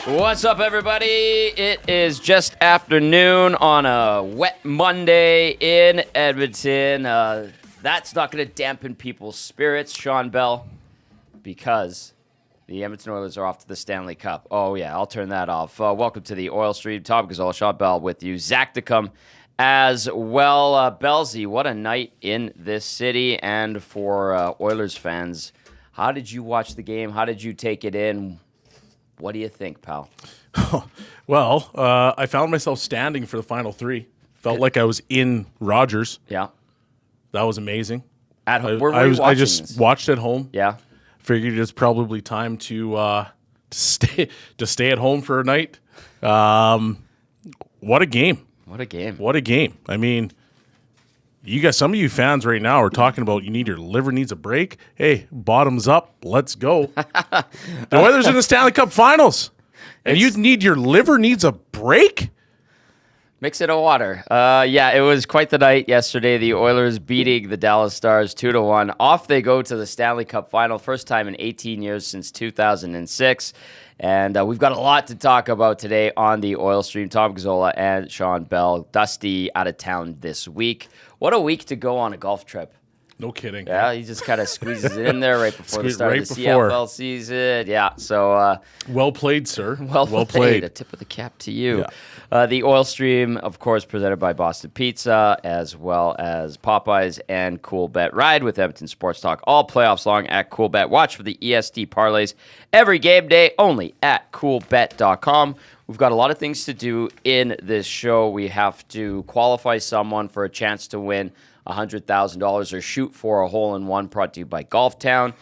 What's up, everybody? It is just afternoon on a wet Monday in Edmonton. That's not going to dampen people's spirits, Shawn Belle, because the Edmonton Oilers are off to the Stanley Cup. Oh, yeah, I'll turn that off. Welcome to the Oil Stream. Tom Gazzola Shawn Belle with you. Zach to come as well. Bellsy, what a night in this city. And for Oilers fans, how did you watch the game? How did you take it in? What do you think, pal? Well, I found myself standing for the final three. Felt like I was in Rogers. Yeah. That was amazing. At home? Where were you watching I just this? watched at home. Yeah. Figured it's probably time to stay at home for a night. What a game. What a game. What a game. I mean, you got some of you fans right now are talking about your liver needs a break. Hey, bottoms up. Let's go. The Oilers in the Stanley Cup Finals. And you need your liver needs a break? Mix it a water. Yeah, it was quite the night yesterday. The Oilers beating the Dallas Stars 2-1. Off they go to the Stanley Cup Final. First time in 18 years since 2006. And we've got a lot to talk about today on the Oil Stream. Tom Gazzola and Shawn Belle. Dusty out of town this week. What a week to go on a golf trip. No kidding. Yeah, he just kind of squeezes it in there right before the start right of the before. CFL season. Yeah, so... Well played, sir. Well played. A tip of the cap to you. Yeah. The Oil Stream, of course, presented by Boston Pizza, as well as Popeyes and Coolbet. Ride with Edmonton Sports Talk all playoffs long at Coolbet. Watch for the EST parlays every game day only at coolbet.com. We've got a lot of things to do in this show. We have to qualify someone for a chance to win $100,000 or shoot for a hole-in-one brought to you by Golf Town.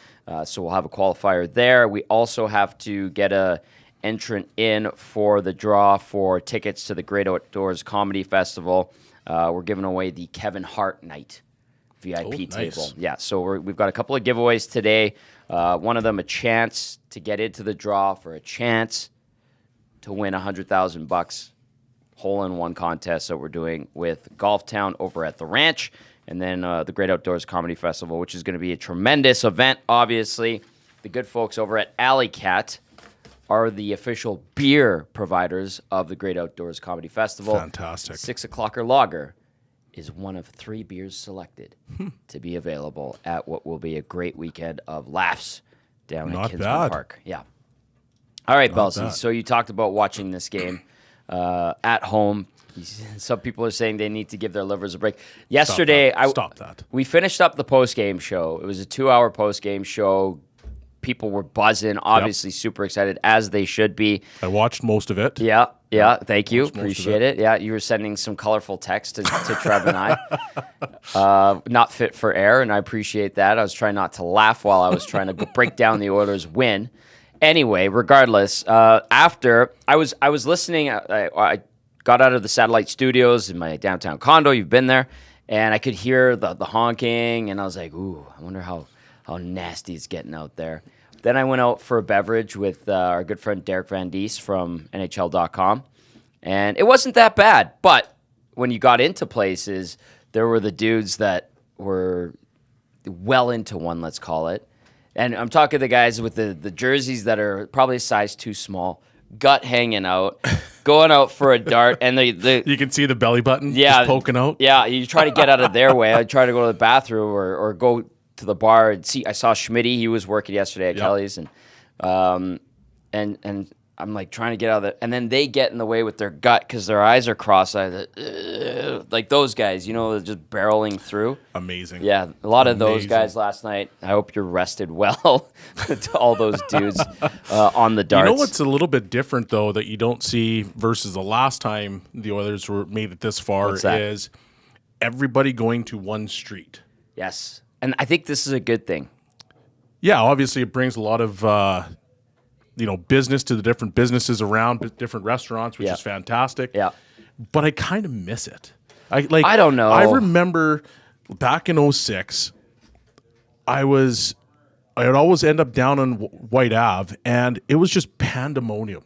So we'll have a qualifier there. We also have to get a entrant in for the draw for tickets to the Great Outdoors Comedy Festival. We're giving away the Kevin Hart Night VIP table. Yeah, so we've got a couple of giveaways today. One of them a chance to get into the draw for a chance to win $100,000 hole-in-one contest that we're doing with Golf Town over at the Ranch. And then the Great Outdoors Comedy Festival, which is going to be a tremendous event, obviously. The good folks over at Alley Cat are the official beer providers of the Great Outdoors Comedy Festival. Fantastic. 6 O'Clocker Lager is one of 3 beers selected to be available at what will be a great weekend of laughs down at Kinsman Park. Yeah. All right, Belsey. So you talked about watching this game at home. Some people are saying they need to give their livers a break. Yesterday, Stop that. We finished up the post-game show. It was a 2-hour post-game show. People were buzzing, obviously super excited, as they should be. I watched most of it. Yeah, thank you. Appreciate it. Yeah, you were sending some colorful text to Trev and I. Not fit for air, and I appreciate that. I was trying not to laugh while I was trying to break down the Oilers' win. Anyway, regardless, after I was listening, I got out of the satellite studios in my downtown condo. You've been there. And I could hear the honking, and I was like, ooh, I wonder how nasty it's getting out there. Then I went out for a beverage with our good friend Derek Van Diest from NHL.com. And it wasn't that bad. But when you got into places, there were the dudes that were well into one, let's call it. And I'm talking the guys with the jerseys that are probably a size too small, gut hanging out, going out for a dart, and you can see the belly button just poking out. Yeah, you try to get out of their way. I try to go to the bathroom or go to the bar and see. I saw Schmitty; he was working yesterday at Kelly's, and I'm like trying to get out of it, and then they get in the way with their gut because their eyes are cross-eyed, like those guys, just barreling through. Amazing. Yeah, a lot of those guys last night. I hope you're rested well to all those dudes on the darts. You know what's a little bit different, though, that you don't see versus the last time the Oilers made it this far is everybody going to one street. Yes, and I think this is a good thing. Yeah, obviously it brings a lot of business to the different businesses around, different restaurants, which is fantastic. Yeah. But I kind of miss it. I don't know. I remember back in 2006, I would always end up down on White Ave, and it was just pandemonium.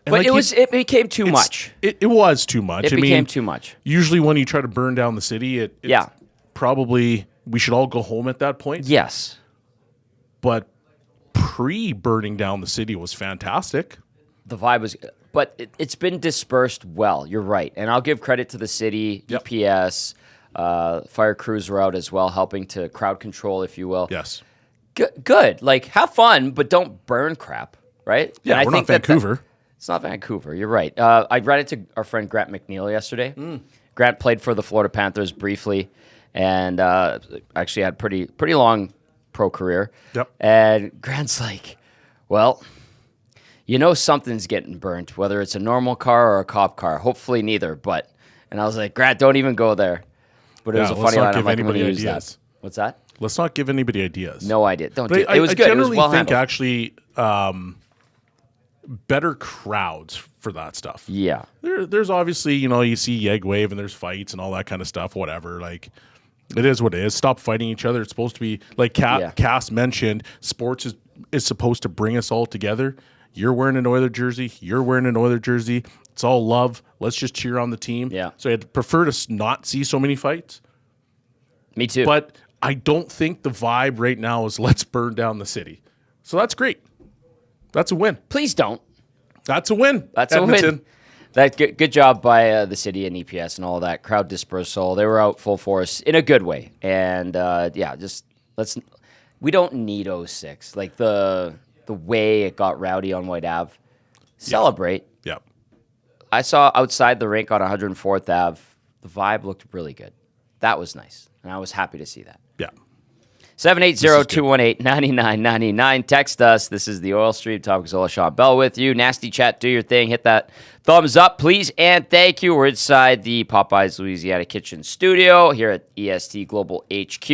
And but it became too much. It was too much. It became too much. Usually when you try to burn down the city, it's probably we should all go home at that point. Yes. But pre-burning down the city was fantastic. The vibe was, but it's been dispersed well. You're right, and I'll give credit to the city, EPS, fire crews were out as well, helping to crowd control, if you will. Yes, good. Like, have fun, but don't burn crap, right? Yeah, and we're not Vancouver. It's not Vancouver. You're right. I read it to our friend Grant McNeil yesterday. Grant played for the Florida Panthers briefly, and actually had pretty long pro career. Yep. And Grant's like, well, you know something's getting burnt, whether it's a normal car or a cop car. Hopefully neither. And I was like, Grant, don't even go there. But it was a funny line. I'm like, I'm going to use that. What's that? Let's not give anybody ideas. No idea. Don't do it. It Was I good. It generally was well think handled. actually better crowds for that stuff. Yeah. There's obviously, you see Yeg Wave and there's fights and all that kind of stuff, whatever. Like, it is what it is. Stop fighting each other. It's supposed to be, like Cass mentioned, sports is supposed to bring us all together. You're wearing an Oiler jersey. You're wearing an Oiler jersey. It's all love. Let's just cheer on the team. Yeah. So I'd prefer to not see so many fights. Me too. But I don't think the vibe right now is let's burn down the city. So that's great. That's a win. Please don't. That's a win. That's Edmonton. a win. That good job by the city and EPS and all that crowd dispersal. They were out full force in a good way. And we don't need 06. Like the way it got rowdy on White Ave. Celebrate. Yeah. I saw outside the rink on 104th Ave, the vibe looked really good. That was nice. And I was happy to see that. Yeah. 780-218-9999. Text us. This is the Oil Stream. Tom Gazzola Shawn Belle with you. Nasty chat. Do your thing. Hit that thumbs up, please, and thank you. We're inside the Popeyes Louisiana Kitchen Studio here at EST Global HQ.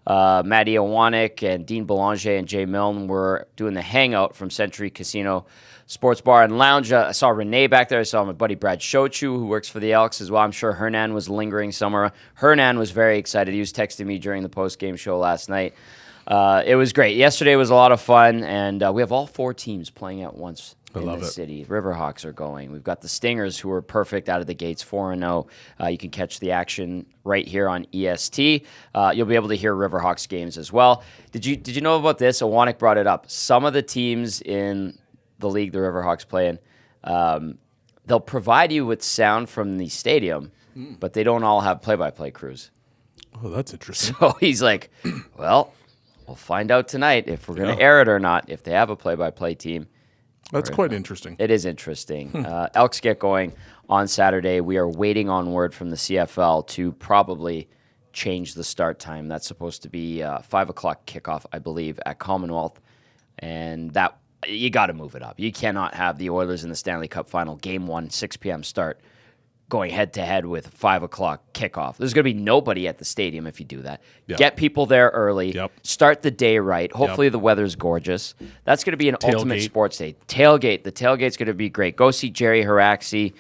Maddie Owanek and Dean Belanger and Jay Milne were doing the hangout from Century Casino Sports Bar and Lounge. I saw Renee back there. I saw my buddy Brad Shochu, who works for the Elks as well. I'm sure Hernan was lingering somewhere. Hernan was very excited. He was texting me during the post-game show last night. It was great. Yesterday was a lot of fun, and we have all 4 teams playing at once in the city. Riverhawks are going. We've got the Stingers, who are perfect out of the gates, 4-0. You can catch the action right here on EST. You'll be able to hear Riverhawks games as well. Did you know about this? Owanek brought it up. Some of the teams in the league the Riverhawks play in, they'll provide you with sound from the stadium, but they don't all have play-by-play crews. Oh, that's interesting. So he's like, well, we'll find out tonight if we're going to air it or not, if they have a play-by-play team. That's quite interesting. It is interesting. Elks get going on Saturday. We are waiting on word from the CFL to probably change the start time. That's supposed to be 5 o'clock kickoff, I believe, at Commonwealth. And that you got to move it up. You cannot have the Oilers in the Stanley Cup Final, Game 1, 6 p.m. start, going head-to-head with 5 o'clock kickoff. There's going to be nobody at the stadium if you do that. Yep. Get people there early. Yep. Start the day right. Hopefully the weather's gorgeous. That's going to be an ultimate sports day. Tailgate. The tailgate's going to be great. Go see Jerry Haraxi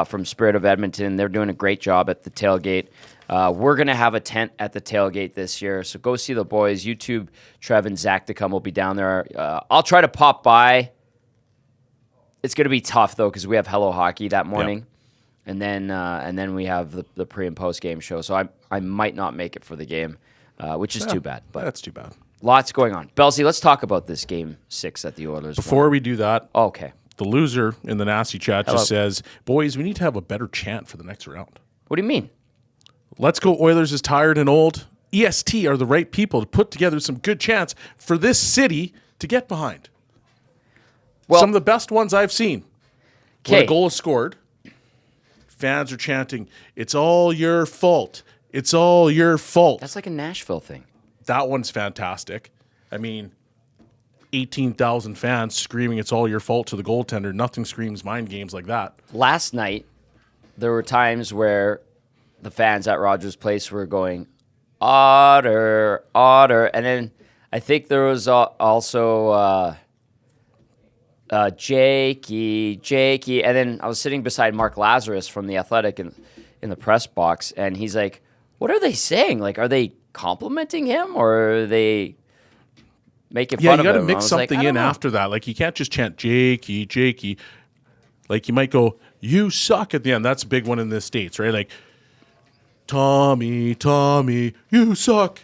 from Spirit of Edmonton. They're doing a great job at the tailgate. We're going to have a tent at the tailgate this year, so go see the boys. YouTube, Trev and Zach to come will be down there. I'll try to pop by. It's going to be tough, though, because we have Hello Hockey that morning, and then we have the pre- and post-game show, so I might not make it for the game, which is too bad. But that's too bad. Lots going on. Belsey, let's talk about this Game 6 that the Oilers Before we do that, okay. The loser in the nasty chat just says, boys, we need to have a better chant for the next round. What do you mean? Let's Go Oilers is tired and old. EST are the right people to put together some good chants for this city to get behind. Well, some of the best ones I've seen. When a goal is scored, fans are chanting, "It's all your fault. It's all your fault." That's like a Nashville thing. That one's fantastic. I mean, 18,000 fans screaming, "It's all your fault" to the goaltender. Nothing screams mind games like that. Last night, there were times where the fans at Rogers Place were going, "Otter, Otter," and then I think there was also Jakey, and then I was sitting beside Mark Lazarus from The Athletic in the press box, and he's like, "What are they saying? Like, are they complimenting him, or are they making fun of him?" Yeah, you got to mix something in after that. Like, you can't just chant Jakey, Jakey. Like, you might go, "You suck" at the end. That's a big one in the States, right? Like, Tommy, Tommy, you suck.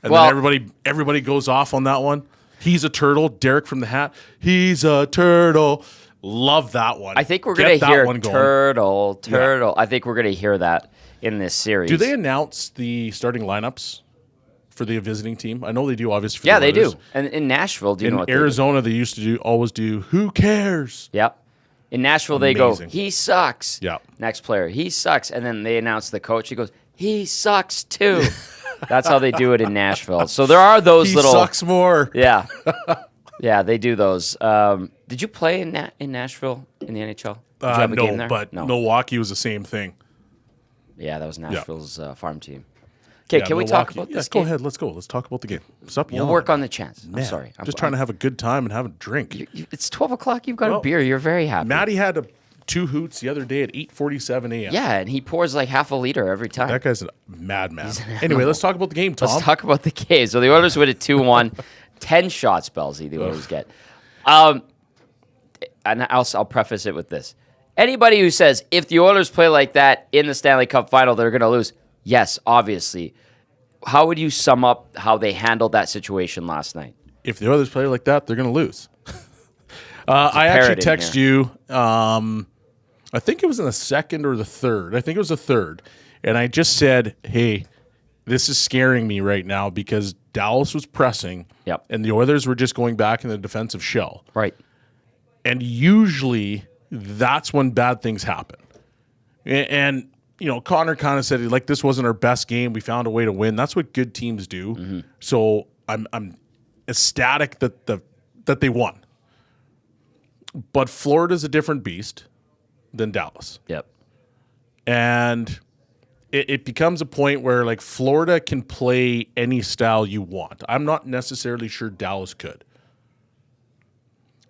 And then everybody goes off on that one. He's a turtle. Derek from the Hat. He's a turtle. Love that one. I think we're going to hear one going. turtle. Yeah. I think we're going to hear that in this series. Do they announce the starting lineups for the visiting team? I know they do, obviously. For Yeah, the they Oilers. do. And in Nashville, do you know what Arizona, they used to always do, who cares? Yep. In Nashville, they go, he sucks. Yep. Next player, he sucks. And then they announce the coach. He goes, he sucks too. That's how they do it in Nashville. So there are those little. He sucks more. Yeah. Yeah, they do those. Did you play in Nashville in the NHL? Did you have a game there? But Milwaukee was the same thing. Yeah, that was Nashville's farm team. Okay, can we Milwaukee. talk about this Yes, game? go ahead. Let's go. Let's talk about the game. Stop We'll yelling. work on the chance. Man, I'm sorry. I'm just trying to have a good time and have a drink. It's 12 o'clock. You've got a beer. You're very happy. Matty had 2 hoots the other day at 8:47 a.m. Yeah, and he pours like half a liter every time. That guy's a madman. Anyway, let's talk about the game, Tom. Let's talk about the game. So the Oilers win it 2-1. 10 shots, Bellsy, the Oilers get. And I'll preface it with this. Anybody who says if the Oilers play like that in the Stanley Cup final, they're going to lose. Yes, obviously. How would you sum up how they handled that situation last night? If the Oilers play like that, they're going to lose. I actually text you, I think it was in the second or the third. I think it was the third. And I just said, hey, this is scaring me right now because Dallas was pressing. Yep. And the Oilers were just going back in the defensive shell. Right. And usually that's when bad things happen. And Connor kind of said, like, this wasn't our best game. We found a way to win. That's what good teams do. Mm-hmm. So I'm ecstatic that they won. But Florida's a different beast than Dallas. Yep. And it becomes a point where, like, Florida can play any style you want. I'm not necessarily sure Dallas could.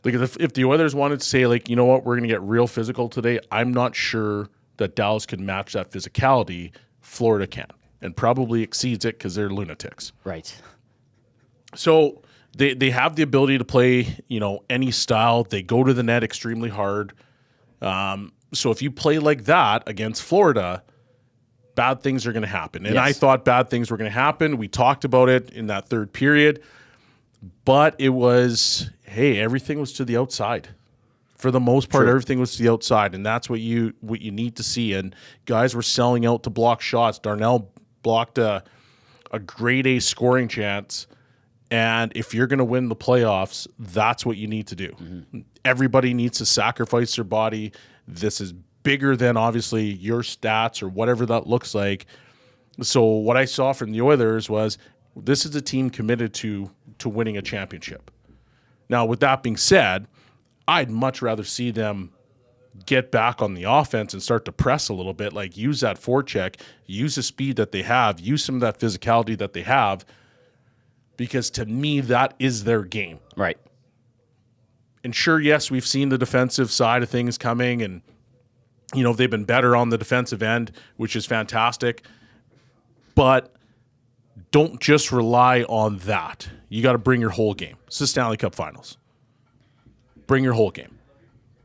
Like, if the Oilers wanted to say, like, you know what, we're going to get real physical today, I'm not sure that Dallas can match that physicality. Florida can, and probably exceeds it because they're lunatics. Right. So they have the ability to play, any style. They go to the net extremely hard. So if you play like that against Florida, bad things are going to happen. And I thought bad things were going to happen. We talked about it in that third period. But it was, hey, everything was to the outside. For the most part, everything was to the outside, and that's what you need to see. And guys were selling out to block shots. Darnell blocked a grade A scoring chance. And if you're going to win the playoffs, that's what you need to do. Mm-hmm. Everybody needs to sacrifice their body. This is bigger than, obviously, your stats or whatever that looks like. So what I saw from the Oilers was this is a team committed to winning a championship. Now, with that being said, I'd much rather see them get back on the offense and start to press a little bit, like use that forecheck, use the speed that they have, use some of that physicality that they have, because to me, that is their game. Right. And sure, yes, we've seen the defensive side of things coming, and they've been better on the defensive end, which is fantastic. But don't just rely on that. You got to bring your whole game. It's the Stanley Cup Finals. Bring your whole game.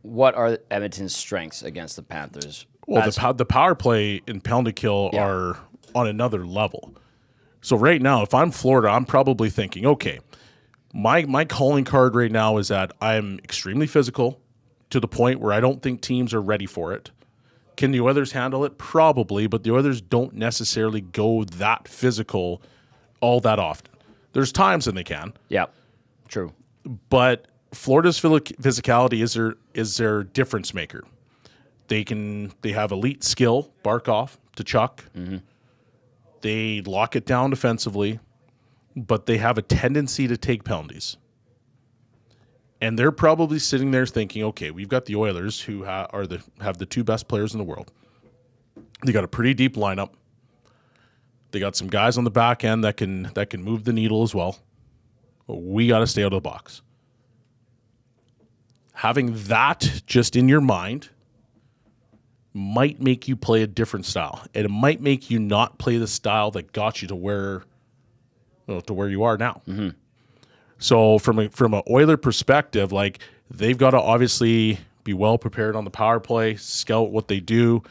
What are Edmonton's strengths against the Panthers? Well, the power play and penalty kill are on another level. So right now, if I'm Florida, I'm probably thinking, okay, my calling card right now is that I'm extremely physical to the point where I don't think teams are ready for it. Can the Oilers handle it? Probably, but the Oilers don't necessarily go that physical all that often. There's times when they can. Yeah, true. But Florida's physicality is their difference maker. They have elite skill, Barkov to Chuck. Mm-hmm. They lock it down defensively, but they have a tendency to take penalties. And they're probably sitting there thinking, okay, we've got the Oilers who have the 2 best players in the world. They got a pretty deep lineup. They got some guys on the back end that can move the needle as well. We got to stay out of the box. Having that just in your mind might make you play a different style. And it might make you not play the style that got you to where you are now. Mm-hmm. So from an Oiler perspective, like, they've got to obviously be well prepared on the power play, scout what they do.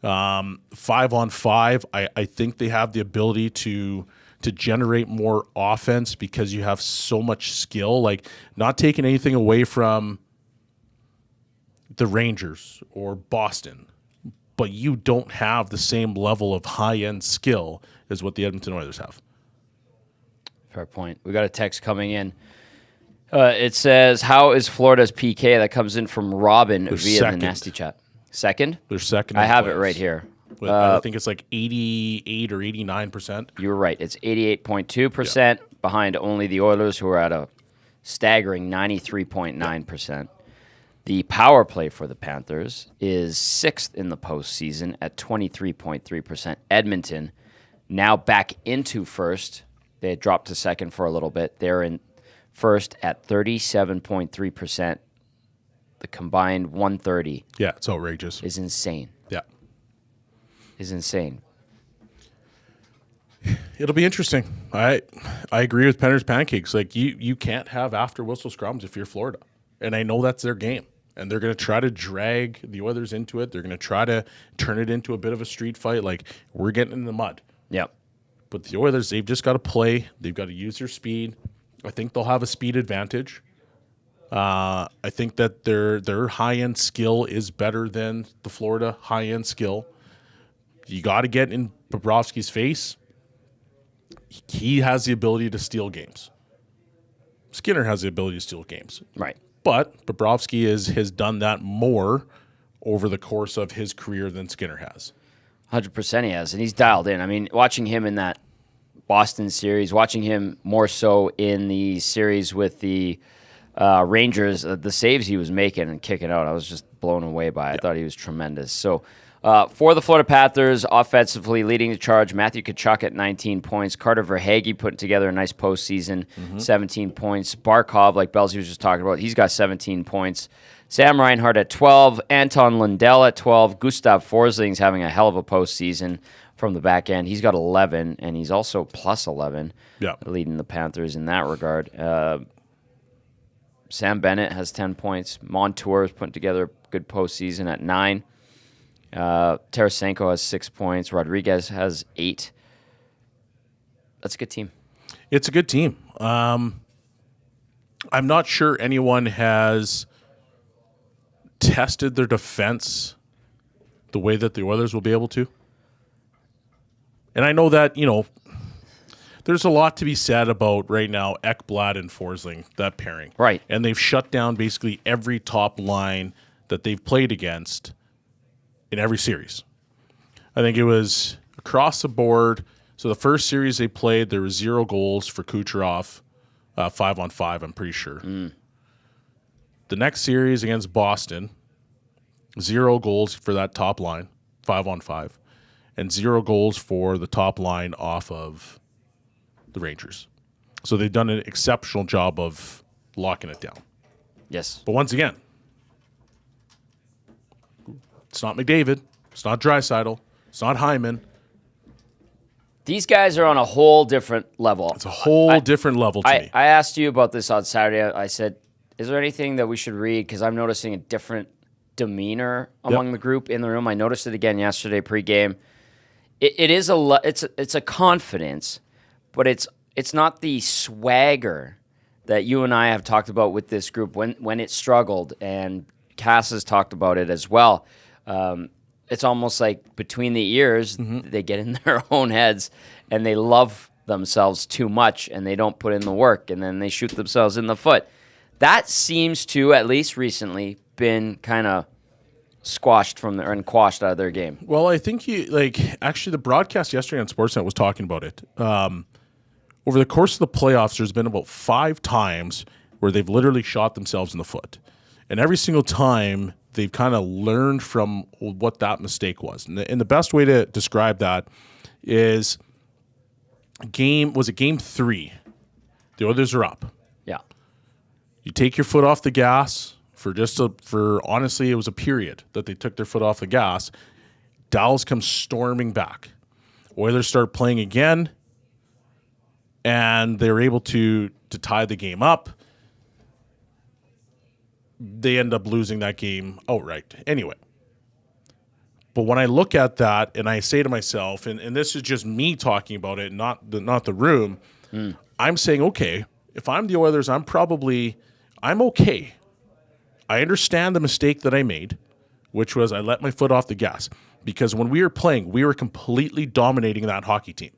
5-on-5, I think they have the ability to to generate more offense because you have so much skill. Like, not taking anything away from the Rangers or Boston, but you don't have the same level of high-end skill as what the Edmonton Oilers have. Fair point. We got a text coming in. It says, how is Florida's PK? That comes in from Robin via second. the Nasty Chat. Second? They're second. I have it right here. I think it's like 88 or 89%. You were right. It's 88.2% behind only the Oilers, who are at a staggering 93.9%. The power play for the Panthers is 6th in the postseason at 23.3%. Edmonton now back into first. They had dropped to second for a little bit. They're in first at 37.3%. The combined 130. Yeah, it's outrageous. Is insane. Yeah. Is insane. It'll be interesting. I agree with Penner's Pancakes. Like, you can't have after whistle scrums if you're Florida. And I know that's their game. And they're going to try to drag the Oilers into it. They're going to try to turn it into a bit of a street fight. Like, we're getting in the mud. Yep. But the Oilers, they've just got to play. They've got to use their speed. I think they'll have a speed advantage. I think that their high-end skill is better than the Florida high-end skill. You got to get in Bobrovsky's face. He has the ability to steal games. Skinner has the ability to steal games. Right. But Bobrovsky has done that more over the course of his career than Skinner has. 100% he has, and he's dialed in. I mean, watching him in that Boston series, watching him more so in the series with the Rangers, the saves he was making and kicking out, I was just blown away by. I thought he was tremendous. So for the Florida Panthers, offensively leading the charge, Matthew Tkachuk at 19 points. Carter Verhaeghe putting together a nice postseason, 17 points. Barkov, like Belzy was just talking about, he's got 17 points. Sam Reinhart at 12. Anton Lundell at 12. Gustav Forsling's having a hell of a postseason from the back end. He's got 11, and he's also plus 11, leading the Panthers in that regard. Sam Bennett has 10 points. Montour is putting together a good postseason at 9. Tarasenko has 6 points. Rodriguez has 8. That's a good team. It's a good team. I'm not sure anyone has tested their defense the way that the Oilers will be able to. And I know that, there's a lot to be said about right now Ekblad and Forsling, that pairing. Right. And they've shut down basically every top line that they've played against in every series. I think it was across the board. So the first series they played, there was 0 goals for Kucherov, 5-on-5, I'm pretty sure. The next series against Boston, 0 goals for that top line, 5-on-5, and 0 goals for the top line off of the Rangers. So they've done an exceptional job of locking it down. Yes. But once again, it's not McDavid. It's not Draisaitl. It's not Hyman. These guys are on a whole different level. It's a whole different level to me. I asked you about this on Saturday. I said, is there anything that we should read? Because I'm noticing a different demeanor among the group in the room. I noticed it again yesterday pregame. It's a confidence, but it's not the swagger that you and I have talked about with this group when it struggled, and Cass has talked about it as well. It's almost like between the ears, they get in their own heads and they love themselves too much and they don't put in the work, and then they shoot themselves in the foot. That seems to, at least recently, been kind of squashed and quashed out of their game. Well, I think actually the broadcast yesterday on Sportsnet was talking about it. Over the course of the playoffs, there's been about 5 times where they've literally shot themselves in the foot. And every single time, they've kind of learned from what that mistake was. And the best way to describe that is game 3? The Oilers are up. Yeah. You take your foot off the gas for honestly, it was a period that they took their foot off the gas. Dallas comes storming back. Oilers start playing again, and they're able to tie the game up. They end up losing that game outright. Anyway, But when I look at that and I say to myself, and this is just me talking about it, not the room, I'm saying, okay, if I'm the Oilers, I'm okay. I understand the mistake that I made, which was I let my foot off the gas. Because when we were playing, we were completely dominating that hockey team.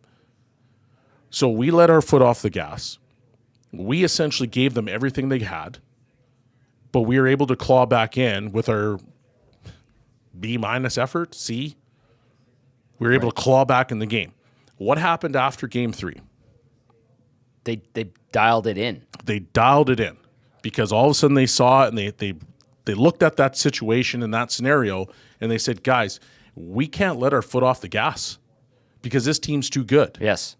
So we let our foot off the gas. We essentially gave them everything they had, but we were able to claw back in with our B- effort, C. We were able to claw back in the game. What happened after game 3? They dialed it in. They dialed it in because all of a sudden they saw it and they looked at that situation and that scenario and they said, guys, we can't let our foot off the gas because this team's too good. Yes.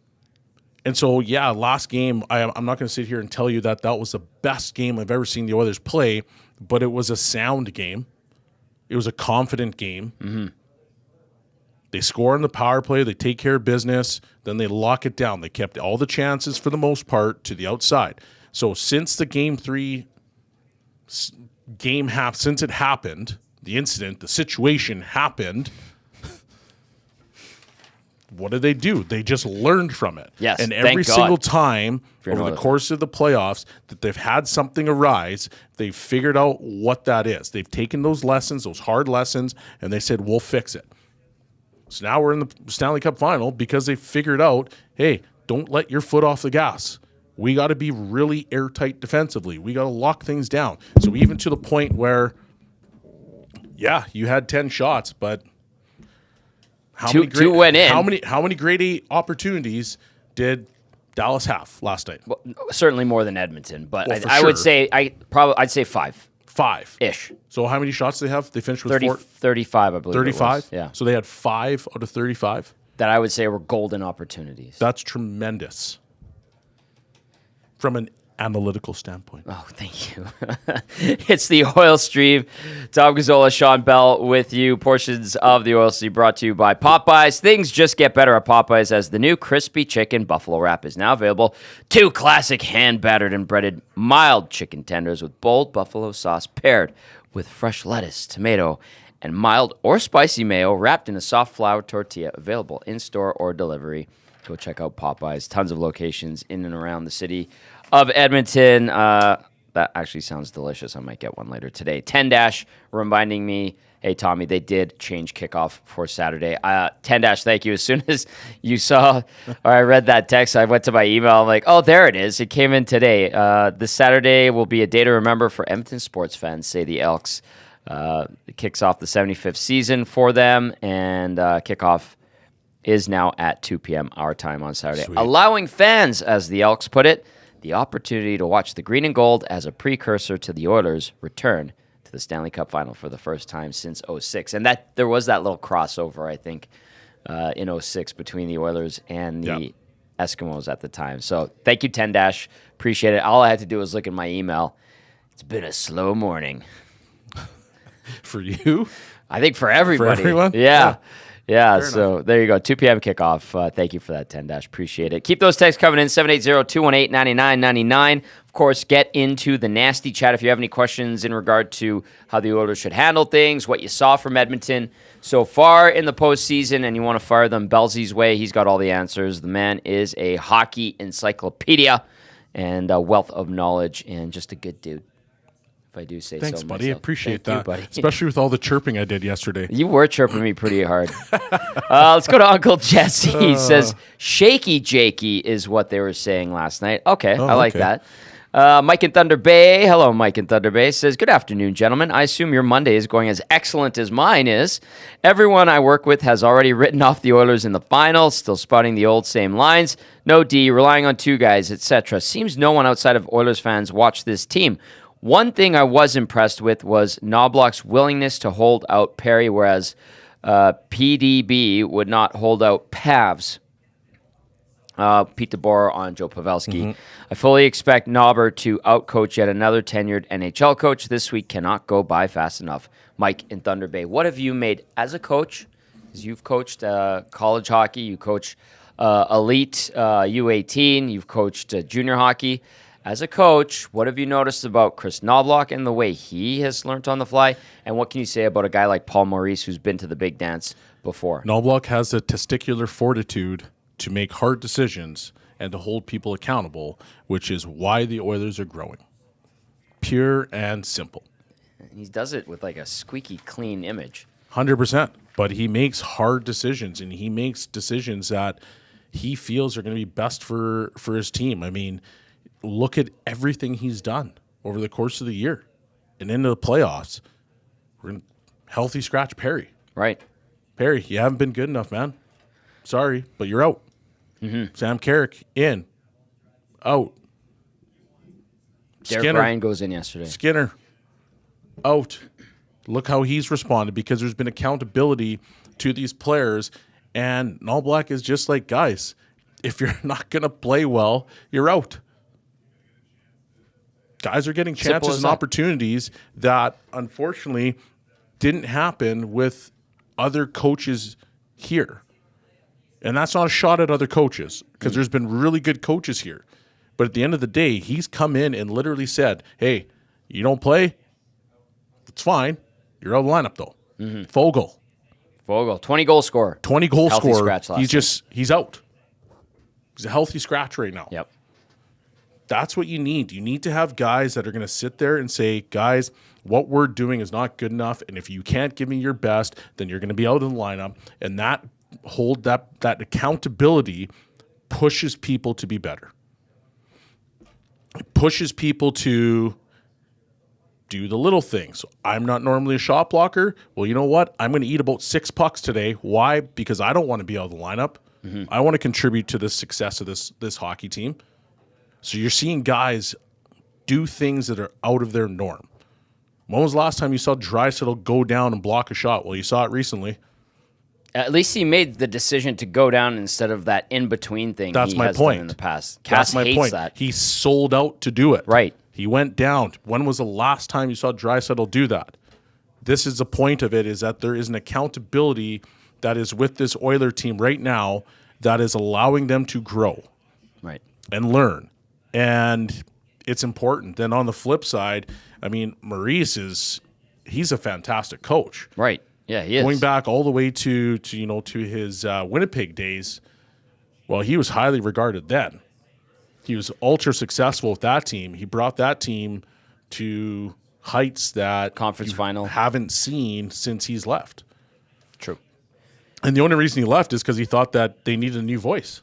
And so, yeah, last game, I'm not going to sit here and tell you that was the best game I've ever seen the Oilers play, but it was a sound game. It was a confident game. Mm-hmm. They score on the power play. They take care of business. Then they lock it down. They kept all the chances for the most part to the outside. So since the game 3 since it happened, the incident, the situation happened, what did they do? They just learned from it. Yes, and every single time over the course of the playoffs that they've had something arise, they've figured out what that is. They've taken those lessons, those hard lessons, and they said, we'll fix it. So now we're in the Stanley Cup final because they figured out, hey, don't let your foot off the gas. We got to be really airtight defensively. We got to lock things down. So even to the point where, yeah, you had 10 shots, but two went in. How many grade A opportunities did Dallas have last night? Well, certainly more than Edmonton, but I would say I'd say 5. 5-ish. So how many shots did they have? They finished with 35, I believe. 35? Yeah. So they had 5 out of 35? That I would say were golden opportunities. That's tremendous. From an analytical standpoint. Oh, thank you. It's the Oil Stream. Tom Gazzola, Shawn Belle with you. Portions of the Oil Stream brought to you by Popeyes. Things just get better at Popeyes as the new crispy chicken buffalo wrap is now available. 2 classic hand-battered and breaded mild chicken tenders with bold buffalo sauce paired with fresh lettuce, tomato, and mild or spicy mayo wrapped in a soft flour tortilla, available in-store or delivery. Go check out Popeyes. Tons of locations in and around the city of Edmonton. That actually sounds delicious. I might get one later today. 10- reminding me, hey, Tommy, they did change kickoff for Saturday. 10- thank you. As soon as you saw or I read that text, I went to my email. I'm like, oh, there it is. It came in today. This Saturday will be a day to remember for Edmonton sports fans, say the Elks. It kicks off the 75th season for them, and kickoff is now at 2 p.m. our time on Saturday, allowing fans, as the Elks put it, the opportunity to watch the green and gold as a precursor to the Oilers return to the Stanley Cup final for the first time since 2006. And that there was that little crossover, I think, in 2006 between the Oilers and the Eskimos at the time. So thank you, 10-. Appreciate it. All I had to do was look at my email. It's been a slow morning. For you? I think for everybody. For everyone? Yeah. Yeah, Fair so enough. there you go. 2 p.m. kickoff. Thank you for that, 10-. Appreciate it. Keep those texts coming in, 780-218-9999. Of course, get into the nasty chat if you have any questions in regard to how the Oilers should handle things, what you saw from Edmonton so far in the postseason, and you want to fire them Belzy's way. He's got all the answers. The man is a hockey encyclopedia and a wealth of knowledge and just a good dude. If I do say Thanks, so buddy. myself. Appreciate Thank that. you, buddy. Especially with all the chirping I did yesterday. You were chirping me pretty hard. Let's go to Uncle Jesse. He says, shaky Jakey is what they were saying last night. Okay, I like that. Mike in Thunder Bay. Hello, Mike in Thunder Bay. Says, good afternoon, gentlemen. I assume your Monday is going as excellent as mine is. Everyone I work with has already written off the Oilers in the final, still spouting the old same lines. No D, relying on 2 guys, etc. Seems no one outside of Oilers fans watch this team. One thing I was impressed with was Knobloch's willingness to hold out Perry, whereas PDB would not hold out Pavs. Pete DeBoer on Joe Pavelski. Mm-hmm. I fully expect Knobber to outcoach yet another tenured NHL coach. This week cannot go by fast enough. Mike in Thunder Bay, what have you made as a coach? Because you've coached college hockey, you coach elite U18, you've coached junior hockey. As a coach, what have you noticed about Chris Knobloch and the way he has learned on the fly? And what can you say about a guy like Paul Maurice, who's been to the big dance before? Knobloch has a testicular fortitude to make hard decisions and to hold people accountable, which is why the Oilers are growing. Pure and simple. And he does it with like a squeaky clean image. 100%. But he makes hard decisions, and he makes decisions that he feels are going to be best for his team. I mean, look at everything he's done over the course of the year and into the playoffs. We're going to healthy scratch Perry. Right. Perry, you haven't been good enough, man. Sorry, but you're out. Mm-hmm. Sam Carrick, in. Out. Derek Ryan goes in yesterday. Skinner, out. Look how he's responded, because there's been accountability to these players. And Knobloch is just like, guys, if you're not going to play well, you're out. Guys are getting chances and opportunities that unfortunately didn't happen with other coaches here. And that's not a shot at other coaches, because there's been really good coaches here. But at the end of the day, he's come in and literally said, hey, you don't play? It's fine. You're out of the lineup, though. Mm-hmm. Fogle, 20-goal scorer. 20-goal Healthy scorer. Scratch He's out. He's a healthy scratch right now. Yep. That's what you need. You need to have guys that are going to sit there and say, guys, what we're doing is not good enough, and if you can't give me your best, then you're going to be out of the lineup. And that accountability pushes people to be better. It pushes people to do the little things. I'm not normally a shot blocker. Well, you know what? I'm going to eat about 6 pucks today. Why? Because I don't want to be out of the lineup. Mm-hmm. I want to contribute to the success of this hockey team. So you're seeing guys do things that are out of their norm. When was the last time you saw Draisaitl go down and block a shot? Well, you saw it recently. At least he made the decision to go down instead of that in-between thing That's he my has point. done in the past. That's my hates point. that. He sold out to do it. Right. He went down. When was the last time you saw Draisaitl do that? This is the point of it, is that there is an accountability that is with this Oiler team right now that is allowing them to grow. Right. And learn. And it's important. Then on the flip side, I mean, Maurice he's a fantastic coach. Right. Yeah, he is. Going back all the way to his Winnipeg days, well, he was highly regarded then. He was ultra successful with that team. He brought that team to heights that conference final haven't seen since he's left. True. And the only reason he left is because he thought that they needed a new voice.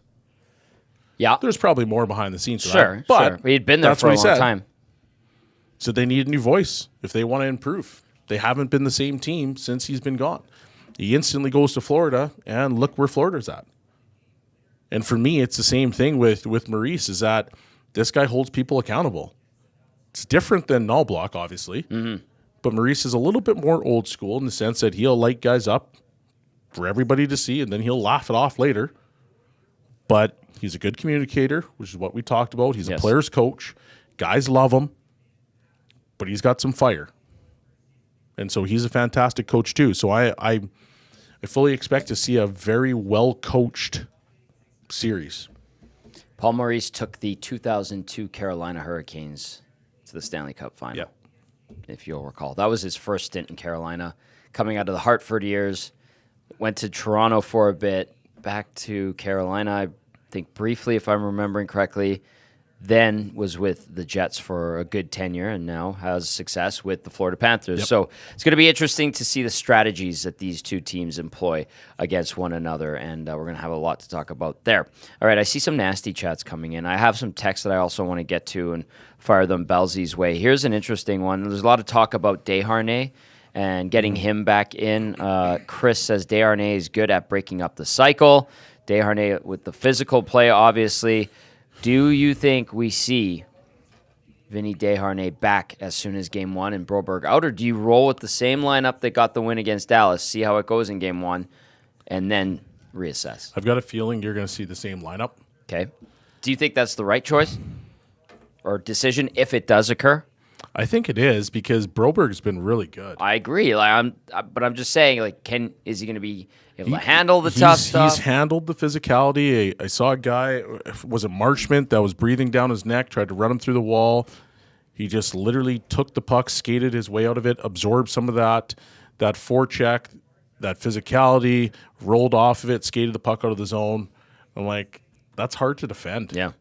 Yeah. There's probably more behind the scenes. Sure. But he'd been there for a long time. So they need a new voice if they want to improve. They haven't been the same team since he's been gone. He instantly goes to Florida, and look where Florida's at. And for me, it's the same thing with Maurice, is that this guy holds people accountable. It's different than Knobloch, obviously. Mm-hmm. But Maurice is a little bit more old school in the sense that he'll light guys up for everybody to see, and then he'll laugh it off later. But he's a good communicator, which is what we talked about. He's a player's coach. Guys love him. But he's got some fire. And so he's a fantastic coach too. So I fully expect to see a very well-coached series. Paul Maurice took the 2002 Carolina Hurricanes to the Stanley Cup final, if you'll recall. That was his first stint in Carolina. Coming out of the Hartford years, went to Toronto for a bit, back to Carolina, I think briefly, if I'm remembering correctly. Then was with the Jets for a good tenure, and now has success with the Florida Panthers. Yep. So it's going to be interesting to see the strategies that these two teams employ against one another, and we're going to have a lot to talk about there. All right, I see some nasty chats coming in. I have some texts that I also want to get to and fire them Belzy's way. Here's an interesting one. There's a lot of talk about Desharnais and getting him back in. Chris says Desharnais is good at breaking up the cycle. Desharnais with the physical play, obviously. Do you think we see Vinny Desharnais back as soon as Game 1 and Broberg out, or do you roll with the same lineup that got the win against Dallas, see how it goes in Game 1, and then reassess? I've got a feeling you're going to see the same lineup. Okay. Do you think that's the right choice or decision if it does occur? I think it is because Broberg's been really good. I agree. But I'm just saying, like, is he going to be able to handle the tough stuff? He's handled the physicality. I saw a guy, was a Marchment, that was breathing down his neck, tried to run him through the wall. He just literally took the puck, skated his way out of it, absorbed some of that forecheck, that physicality, rolled off of it, skated the puck out of the zone. I'm like, that's hard to defend. Yeah.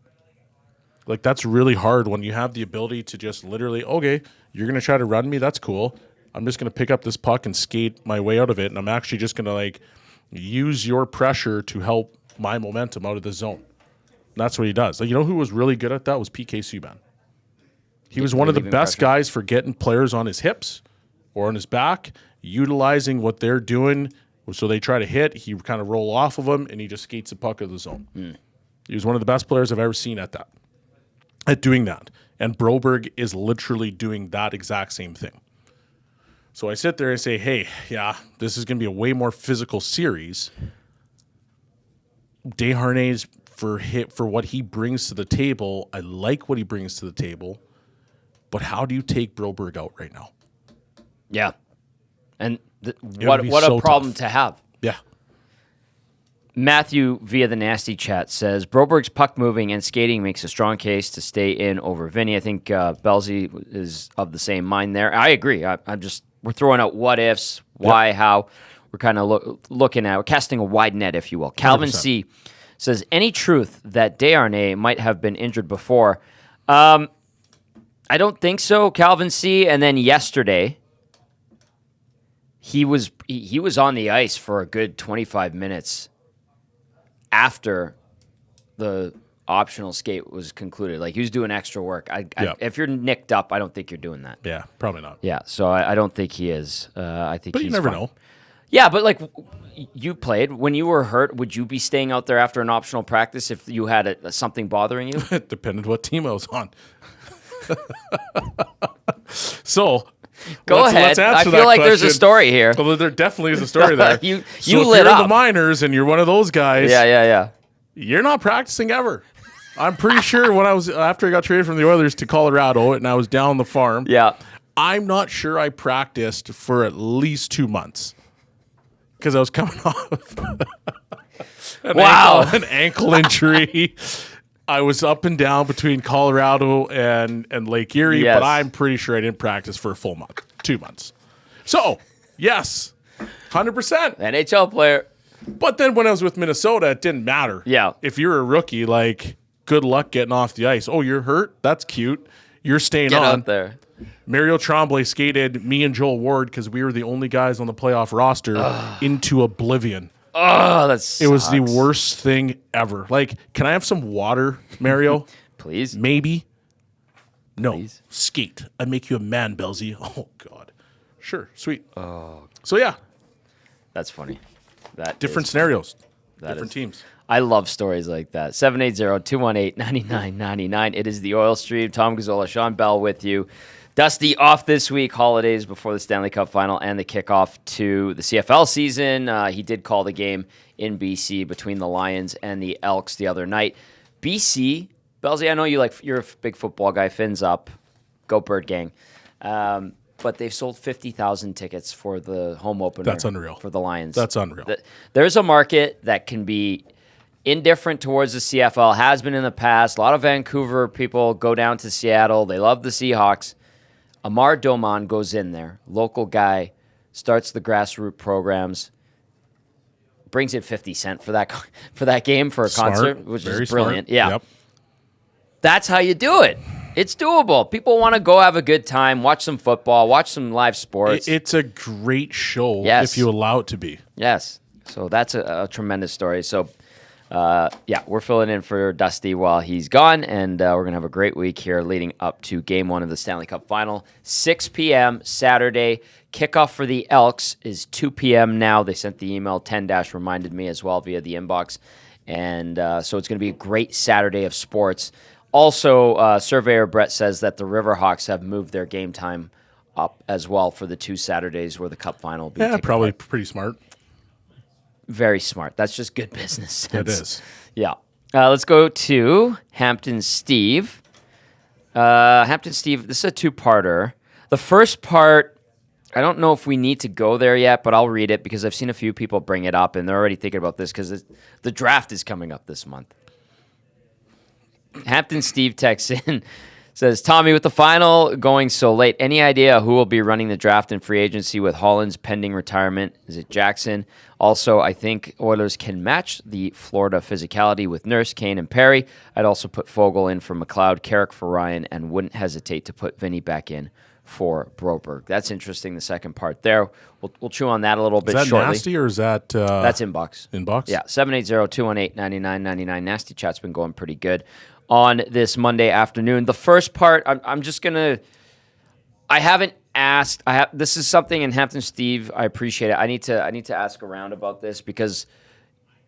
Like, that's really hard when you have the ability to just literally, okay, you're going to try to run me. That's cool. I'm just going to pick up this puck and skate my way out of it. And I'm actually just going to, like, use your pressure to help my momentum out of the zone. And that's what he does. Like, you know who was really good at that was PK Subban. He was one of the best guys for getting players on his hips or on his back, utilizing what they're doing. So they try to hit, he kind of roll off of them, and he just skates the puck out of the zone. He was one of the best players I've ever seen at doing that. And Broberg is literally doing that exact same thing. So I sit there and say, hey, yeah, this is going to be a way more physical series. Desharnais, for what he brings to the table, I like what he brings to the table. But how do you take Broberg out right now? Yeah. And what a problem to have. Yeah. Matthew via the Nasty Chat says, Broberg's puck moving and skating makes a strong case to stay in over Vinny. I think Belsey is of the same mind there. I agree. We're throwing out what ifs, why, how. We're kind of we're casting a wide net, if you will. Calvin 100%. C says, any truth that Desharnais might have been injured before? I don't think so, Calvin C. And then yesterday, he was on the ice for a good 25 minutes after the optional skate was concluded. Like, he was doing extra work. If you're nicked up, I don't think you're doing that. Yeah, probably not. Yeah, so I don't think he is. I think but he's you never fine. know. Yeah, but like you played when you were hurt. Would you be staying out there after an optional practice if you had something bothering you? It depended what team I was on. So go ahead. Let's answer I feel like there's a story here. Well, there definitely is a story there. you so lit if you're up. in the minors and you're one of those guys. Yeah. You're not practicing ever. I'm pretty sure after I got traded from the Oilers to Colorado and I was down the farm. Yeah. I'm not sure I practiced for at least 2 months because I was coming off an ankle injury. I was up and down between Colorado and Lake Erie, but I'm pretty sure I didn't practice for a full month, 2 months. So, yes, 100%. NHL player. But then when I was with Minnesota, it didn't matter. Yeah. If you're a rookie, like, good luck getting off the ice. Oh, you're hurt? That's cute. You're staying Get on. out there. Mario Tremblay skated me and Joel Ward because we were the only guys on the playoff roster into oblivion. Oh, it was the worst thing ever. Like, can I have some water, Mario? Please. Maybe. No. Please. Skate. I make you a man, Belsey. Oh, God. Sure. Sweet. Oh. So, yeah. That's funny. Different scenarios. Different teams. I love stories like that. 780-218-9999. It is the Oil Stream. Tom Gazzola, Shawn Belle with you. Dusty off this week, holidays before the Stanley Cup Final and the kickoff to the CFL season. He did call the game in BC between the Lions and the Elks the other night. BC, Belsey, I know you're a big football guy. Fins up. Go Bird Gang. But they've sold 50,000 tickets for the home opener. That's unreal. For the Lions. That's unreal. There's a market that can be indifferent towards the CFL, has been in the past. A lot of Vancouver people go down to Seattle. They love the Seahawks. Amar Doman goes in there, local guy, starts the grassroots programs, brings in 50 cents for that game for a concert, which is brilliant. Smart. Yeah. Yep. That's how you do it. It's doable. People want to go have a good time, watch some football, watch some live sports. It's a great show if you allow it to be. Yes. So that's a tremendous story. So, we're filling in for Dusty while he's gone, and we're going to have a great week here leading up to Game 1 of the Stanley Cup Final. 6 p.m. Saturday. Kickoff for the Elks is 2 p.m. now. They sent the email. 10- reminded me as well via the inbox. And so it's going to be a great Saturday of sports. Also, Surveyor Brett says that the Riverhawks have moved their game time up as well for the 2 Saturdays where the Cup Final will be. Yeah, probably pretty smart. Very smart. That's just good business sense. It is. Yeah. Let's go to Hampton Steve. Hampton Steve, this is a two-parter. The first part, I don't know if we need to go there yet, but I'll read it because I've seen a few people bring it up, and they're already thinking about this because the draft is coming up this month. Hampton Steve texts in, says, Tommy, with the final going so late, any idea who will be running the draft and free agency with Holland's pending retirement? Is it Jackson? Also, I think Oilers can match the Florida physicality with Nurse, Kane, and Perry. I'd also put Fogle in for McLeod, Carrick for Ryan, and wouldn't hesitate to put Vinny back in for Broberg. That's interesting, the second part there. We'll chew on that a little bit shortly. Is that nasty or is that... That's inbox. Inbox? Yeah, 780-218-9999. Nasty chat's been going pretty good on this Monday afternoon. The first part, I'm just going to... I haven't asked... This is something in Hampton Steve, I appreciate it. I need to ask around about this because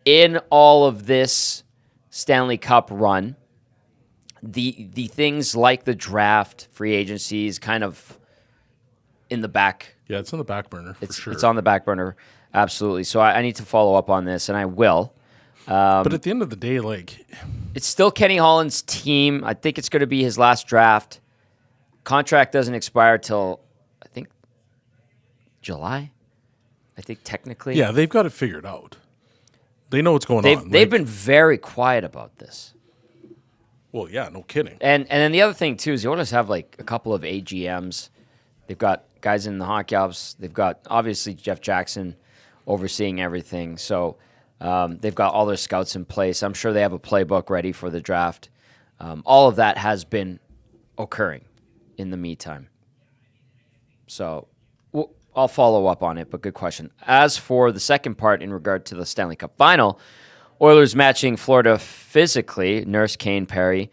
in all of this Stanley Cup run, the things like the draft, free agency is kind of in the back. Yeah, it's on the back burner for sure. It's on the back burner, absolutely. So I need to follow up on this, and I will. But at the end of the day, like... It's still Kenny Holland's team. I think it's going to be his last draft. Contract doesn't expire till, I think, July. I think technically. Yeah, they've got it figured out. They know what's going on. They've been very quiet about this. Well, yeah, no kidding. And then the other thing, too, is the Oilers have like a couple of AGMs. They've got guys in the hockey ops. They've got, obviously, Jeff Jackson overseeing everything. So they've got all their scouts in place. I'm sure they have a playbook ready for the draft. All of that has been occurring in the meantime. So I'll follow up on it, but good question. As for the second part in regard to the Stanley Cup Final, Oilers matching Florida physically, Nurse, Kane, Perry.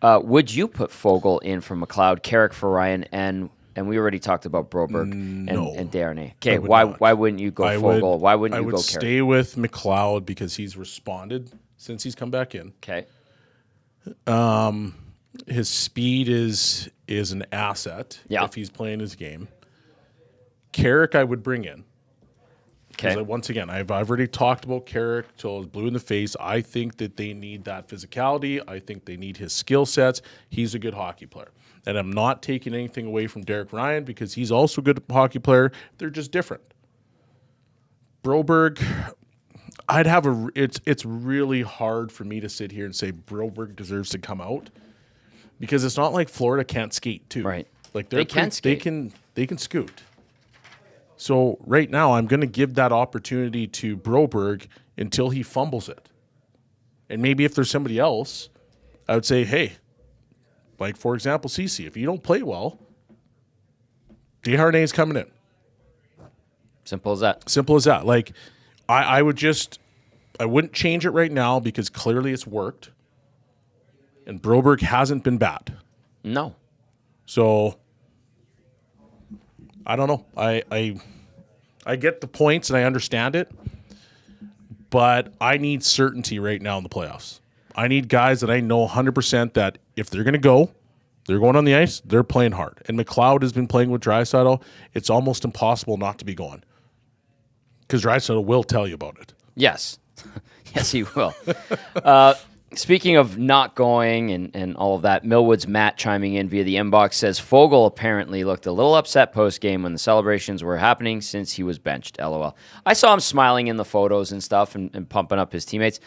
Would you put Fogle in for McLeod, Carrick for Ryan, and we already talked about Broberg and Darnay. Okay, why wouldn't you go Fogle? Why wouldn't you go Carrick? I would stay with McLeod because he's responded since he's come back in. Okay. His speed is an asset if he's playing his game. Carrick, I would bring in. Okay. Once again, I've already talked about Carrick till I was blue in the face. I think that they need that physicality. I think they need his skill sets. He's a good hockey player. And I'm not taking anything away from Derek Ryan because he's also a good hockey player. They're just different. Broberg, it's really hard for me to sit here and say Broberg deserves to come out because it's not like Florida can't skate too. Right. Like they can skate. They can scoot. So right now I'm going to give that opportunity to Broberg until he fumbles it. And maybe if there's somebody else, I would say, hey, like, for example, CC, if you don't play well, Desharnais is coming in. Simple as that. Simple as that. Like, I wouldn't change it right now because clearly it's worked. And Broberg hasn't been bad. No. So, I don't know. I get the points and I understand it. But I need certainty right now in the playoffs. I need guys that I know 100% that if they're going to go, they're going on the ice, they're playing hard. And McLeod has been playing with Draisaitl. It's almost impossible not to be going. Because Draisaitl will tell you about it. Yes. Yes, he will. Speaking of not going and all of that, Millwood's Matt chiming in via the inbox says, Fogle apparently looked a little upset post-game when the celebrations were happening since he was benched, LOL. I saw him smiling in the photos and stuff and pumping up his teammates.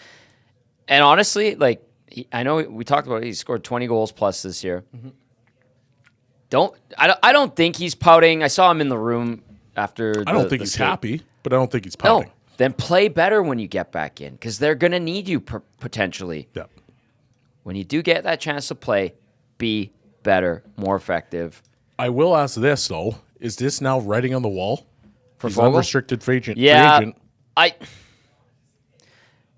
And honestly, like, I know we talked about it, he scored 20 goals plus this year. Mm-hmm. I don't think he's pouting. I saw him in the room after I don't think he's happy, but I don't think he's pouting. No, then play better when you get back in because they're going to need you potentially. Yeah. When you do get that chance to play, be better, more effective. I will ask this, though. Is this now writing on the wall? For he's Fogle? Unrestricted free agent. Yeah.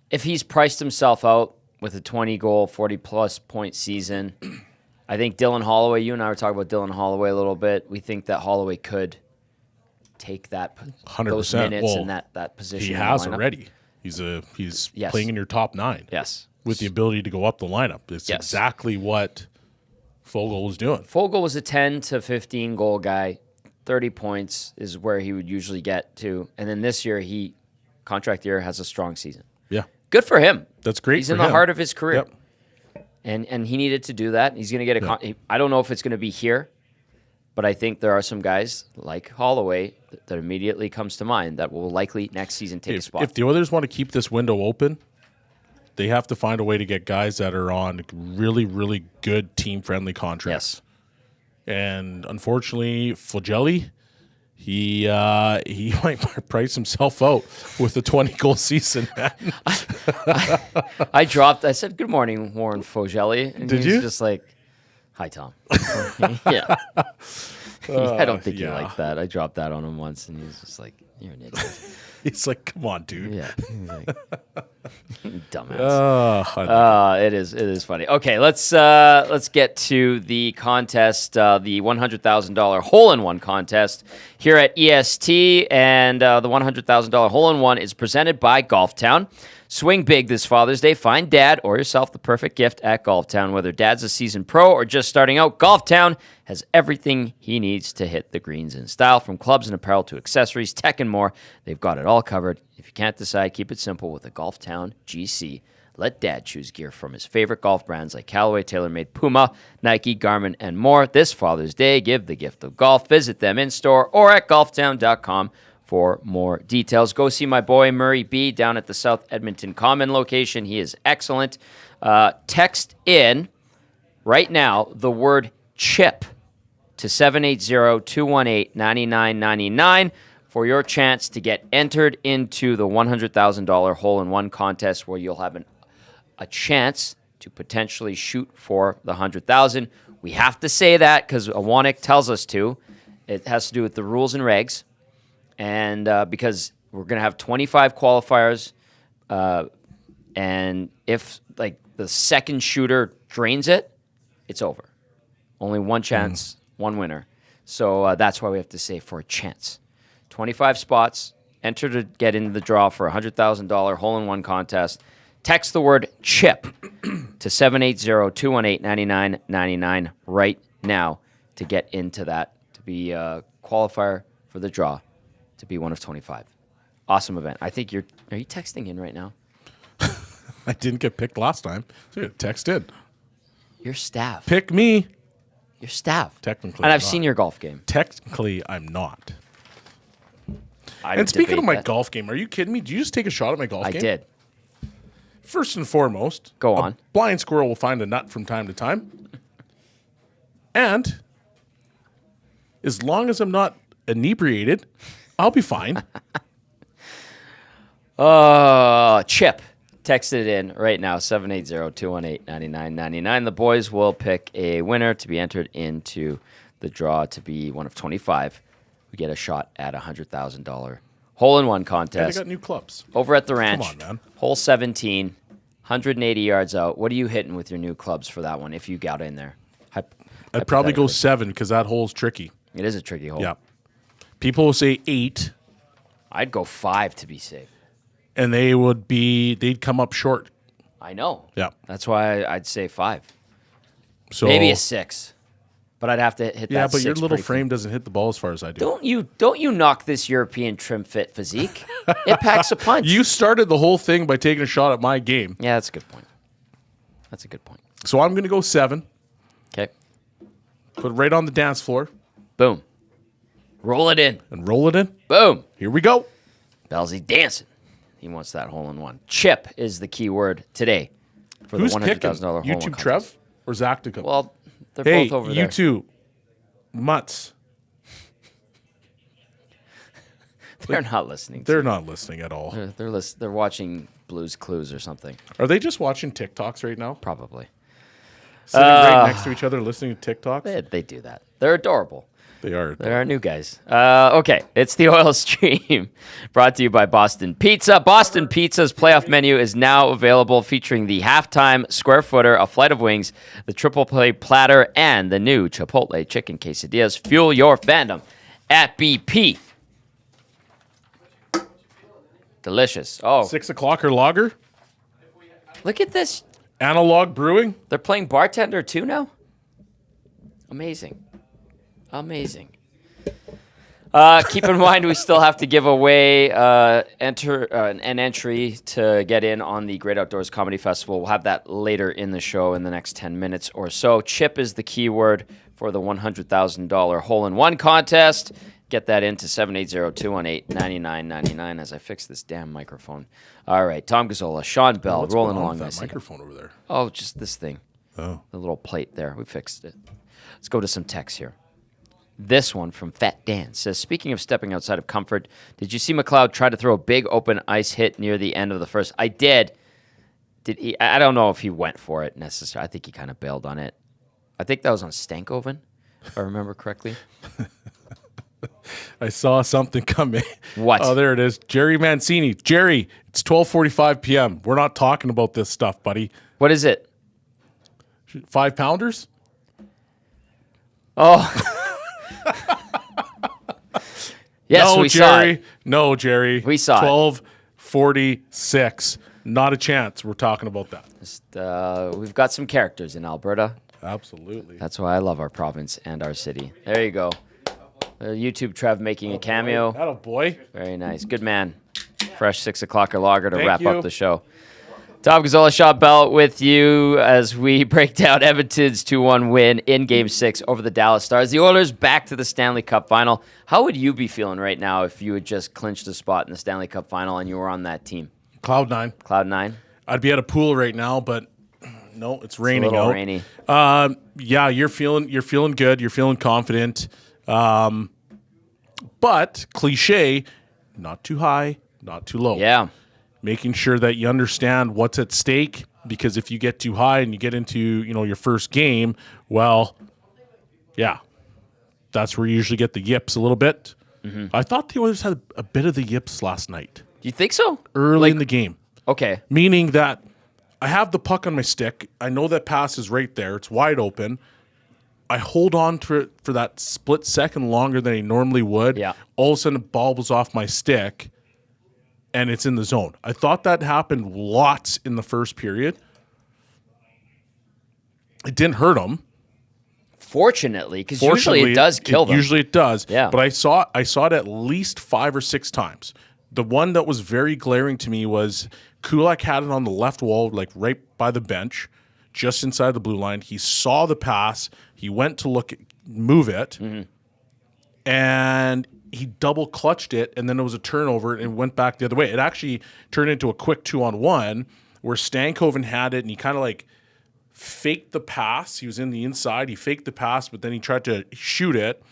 If he's priced himself out with a 20-goal, 40-plus point season, I think Dylan Holloway, you and I were talking about Dylan Holloway a little bit. We think that Holloway could take that 100%. Those minutes in that position. He has already. He's playing in your top 9. Yes. With the ability to go up the lineup. It's exactly what Fogle was doing. Fogle was a 10 to 15 goal guy. 30 points is where he would usually get to. And then this year, contract year, has a strong season. Yeah. Good for him. That's great. He's in the heart of his career. Yep. And he needed to do that. He's going to get I don't know if it's going to be here, but I think there are some guys like Holloway that immediately comes to mind that will likely next season take a spot. If the Oilers want to keep this window open, they have to find a way to get guys that are on really, really good team-friendly contracts. Yes. And unfortunately, Flagelli, he might price himself out with a 20-goal season. I said, good morning, Warren Fogelli. And Did he's you? just like, hi, Tom. Yeah. I don't think he liked that. I dropped that on him once, and he was just like, you're an idiot. He's like, come on, dude. Yeah. He's like, dumbass. It is funny. Okay, let's get to the contest, the $100,000 hole-in-one contest here at EST, and the $100,000 hole-in-one is presented by Golf Town. Swing big this Father's Day. Find dad or yourself the perfect gift at Golf Town. Whether dad's a seasoned pro or just starting out, Golf Town has everything he needs to hit the greens in style. From clubs and apparel to accessories, tech, and more, they've got it all covered. If you can't decide, keep it simple with a Golf Town GC. Let dad choose gear from his favorite golf brands like Callaway, TaylorMade, Puma, Nike, Garmin, and more. This Father's Day, give the gift of golf. Visit them in-store or at golftown.com for more details. Go see my boy Murray B down at the South Edmonton Common location. He is excellent. Text in right now the word CHIP to 780-218-9999 for your chance to get entered into the $100,000 hole-in-one contest, where you'll have a chance to potentially shoot for the $100,000. We have to say that because Awanik tells us to. It has to do with the rules and regs. And because we're going to have 25 qualifiers, and if like the second shooter drains it, it's over. Only one chance, one winner. So that's why we have to say for a chance. 25 spots, enter to get into the draw for a $100,000 hole-in-one contest. Text the word CHIP to 780-218-9999 right now to get into that, to be a qualifier for the draw. To be one of 25. Awesome event. I think are you texting in right now? I didn't get picked last time, so you text in. Your staff. Pick me. Your staff. Technically, and I've not. seen your golf game. Technically, I'm not. I and speaking of my golf game, are you kidding me? Did you just take a shot at my golf game? I did. First and foremost, go on. A blind squirrel will find a nut from time to time. And as long as I'm not inebriated, I'll be fine. Chip. Text it in right now, 780-218-9999. The boys will pick a winner to be entered into the draw to be one of 25. We get a shot at a $100,000 hole-in-one contest. Yeah, they got new clubs. Over at the ranch. Come on, man. Hole 17, 180 yards out. What are you hitting with your new clubs for that one if you got in there? I'd probably go 7 because that hole's tricky. It is a tricky hole. Yeah. People will say 8. I'd go 5 to be safe. And they'd come up short. I know. Yeah. That's why I'd say 5. So maybe a 6. But I'd have to hit that 6. Yeah, but your little frame doesn't hit the ball as far as I do. Don't you knock this European trim fit physique. It packs a punch. You started the whole thing by taking a shot at my game. Yeah, that's a good point. So I'm going to go 7. Okay. Put it right on the dance floor. Boom. Roll it in. And roll it in. Boom. Here we go. Bellsy dancing. He wants that hole-in-one. Chip is the key word today for Who's the $100,000 hole-in-one YouTube contest. Trev or Zach to come? Well, they're both over there. Hey, you two mutts. They're not listening. They're not listening at all. They're watching Blue's Clues or something. Are they just watching TikToks right now? Probably. Sitting right next to each other listening to TikToks? They do that. They're adorable. They are. They're our new guys. Okay, it's the Oil Stream, brought to you by Boston Pizza. Boston Pizza's playoff menu is now available, featuring the halftime square footer, a flight of wings, the triple play platter, and the new Chipotle chicken quesadillas. Fuel your fandom at BP. Delicious. Oh, 6 o'clock or lager? look at this. Analog Brewing? They're playing bartender too now? Amazing. Keep in mind, we still have to give away an entry to get in on the Great Outdoors Comedy Festival. We'll have that later in the show in the next 10 minutes or so. Chip is the keyword for the $100,000 hole-in-one contest. Get that into 780-218-9999 as I fix this damn microphone. All right, Tom Gazzola, Shawn Belle, What's rolling going on along with this. that microphone over there? Oh, just this thing. Oh. The little plate there. We fixed it. Let's go to some text here. This one from Fat Dan says, speaking of stepping outside of comfort, did you see McLeod try to throw a big open ice hit near the end of the first? I did. Did he? I don't know if he went for it necessarily. I think he kind of bailed on it. I think that was on Stankoven, if I remember correctly. I saw something coming. What? Oh, there it is. Jerry Mancini. Jerry, it's 12:45 p.m. We're not talking about this stuff, buddy. What is it? 5-pounders? Oh. Yes, no, we Jerry. saw it. No, Jerry. We saw it. 12:46. Not a chance. We're talking about that. Just, we've got some characters in Alberta. Absolutely. That's why I love our province and our city. There you go. YouTube Trev making a cameo. That a boy. Very nice. Good man. Fresh 6 o'clocker lager to Thank wrap you. up the show. Tom Gazzola Shawn Belle with you as we break down Edmonton's 2-1 win in Game 6 over the Dallas Stars. The Oilers back to the Stanley Cup Final. How would you be feeling right now if you had just clinched a spot in the Stanley Cup Final and you were on that team? Cloud 9. Cloud 9? I'd be at a pool right now, but no, it's raining It's a little out. rainy. Yeah, you're feeling good. You're feeling confident. But cliche, not too high, not too low. Yeah. Making sure that you understand what's at stake, because if you get too high and you get into, your first game, well, yeah, that's where you usually get the yips a little bit. Mm-hmm. I thought the Oilers had a bit of the yips last night. Do you think so? Early in the game. Okay. Meaning that I have the puck on my stick. I know that pass is right there. It's wide open. I hold on to it for that split second longer than I normally would. Yeah. All of a sudden, it bobbles off my stick, and it's in the zone. I thought that happened lots in the first period. It didn't hurt them. Fortunately, because usually it does kill them. Usually it does. Yeah. But I saw it at least 5 or 6 times. The one that was very glaring to me was Kulak had it on the left wall, like right by the bench, just inside the blue line. He saw the pass. He went to move it, and he double clutched it, and then it was a turnover and went back the other way. It actually turned into a quick 2-on-1 where Stankoven had it, and he kind of faked the pass. He was in the inside. He faked the pass, but then he tried to shoot it,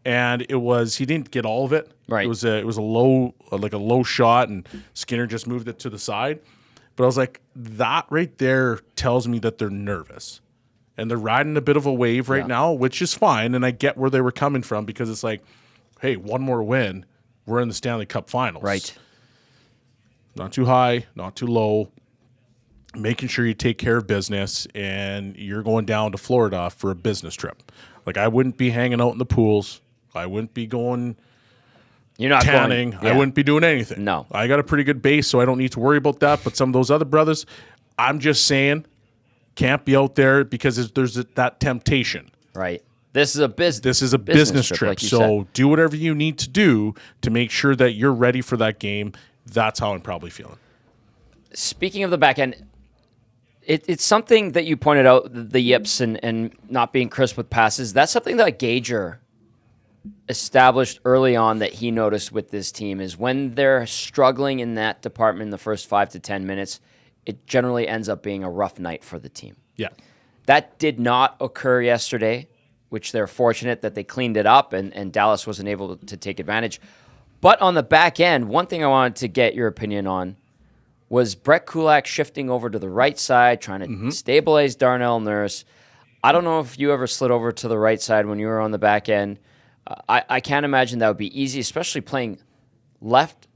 and he didn't get all of it. Right. It was a low shot, and Skinner just moved it to the side. But I was like, that right there tells me that they're nervous. And they're riding a bit of a wave right now, which is fine. And I get where they were coming from, because it's like, hey, one more win, we're in the Stanley Cup Finals. Right. Not too high, not too low. Making sure you take care of business, and you're going down to Florida for a business trip. Like, I wouldn't be hanging out in the pools. I wouldn't be going You're not tanning. going, yeah. I wouldn't be doing anything. No. I got a pretty good base, so I don't need to worry about that. But some of those other brothers, I'm just saying, can't be out there because there's that temptation. Right. This is a business. This is a business trip. like you So said. do whatever you need to do to make sure that you're ready for that game. That's how I'm probably feeling. Speaking of the back end, it's something that you pointed out, the yips and not being crisp with passes. That's something that Gager established early on that he noticed with this team is when they're struggling in that department in the first 5 to 10 minutes, it generally ends up being a rough night for the team. Yeah. That did not occur yesterday, which they're fortunate that they cleaned it up and Dallas wasn't able to take advantage. But on the back end, one thing I wanted to get your opinion on was Brett Kulak shifting over to the right side, trying to stabilize Darnell Nurse. I don't know if you ever slid over to the right side when you were on the back end. I can't imagine that would be easy, especially playing left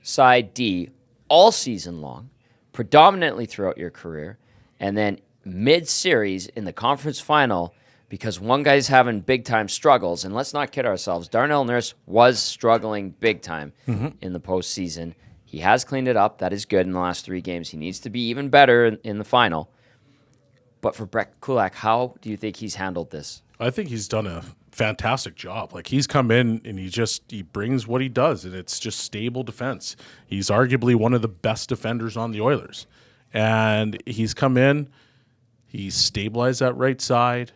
side D all season long, predominantly throughout your career, and then mid-series in the conference final because one guy's having big-time struggles. And let's not kid ourselves, Darnell Nurse was struggling big time in the postseason. He has cleaned it up. That is good in the last 3 games. He needs to be even better in the final. But for Brett Kulak, how do you think he's handled this? I think he's done a fantastic job. Like, he's come in and he brings what he does, and it's just stable defense. He's arguably one of the best defenders on the Oilers. And he's come in, he's stabilized that right side.